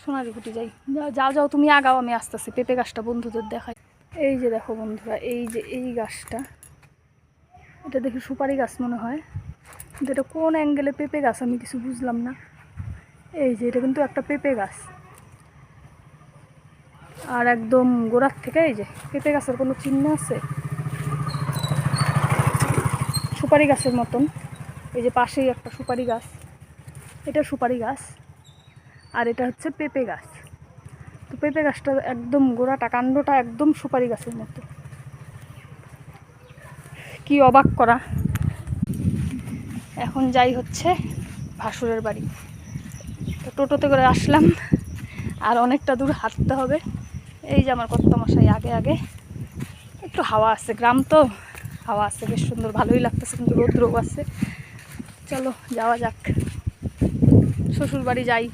সোনারি কুটি যাই। যাও যাও তুমি আগাও, আমি আস্তে আস্তে পেঁপে গাছটা বন্ধুদের দেখাই। এই যে দেখো বন্ধুরা, এই যে এই গাছটা, এটা দেখি সুপারি গাছ মনে হয়, কিন্তু এটা কোন অ্যাঙ্গেলে পেঁপে গাছ আমি কিছু বুঝলাম না। এই যে এটা কিন্তু একটা পেঁপে গাছ, আর একদম গোড়ার থেকে এই যে পেঁপে গাছের কোনো চিহ্ন আছে, সুপারি গাছের মতন। এই যে পাশেই একটা সুপারি গাছ, এটা সুপারি গাছ, আর এটা হচ্ছে পেঁপে গাছ। তো পেঁপে গাছটা একদম গোড়াটা, কাণ্ডটা একদম সুপারি গাছের মতো, কি অবাক করা। এখন যাই হচ্ছে ভাসুরের বাড়ি। তো টোটোতে করে আসলাম, আর অনেকটা দূর হাঁটতে হবে। এই যে আমার কর্তামশাই আগে আগে, একটু হাওয়া আছে, গ্রাম তো হাওয়া আছে বেশ সুন্দর, ভালোই লাগতেছে, কিন্তু রৌদ্রও আছে। চলো যাওয়া যাক, শ্বশুর বাড়ি যাই।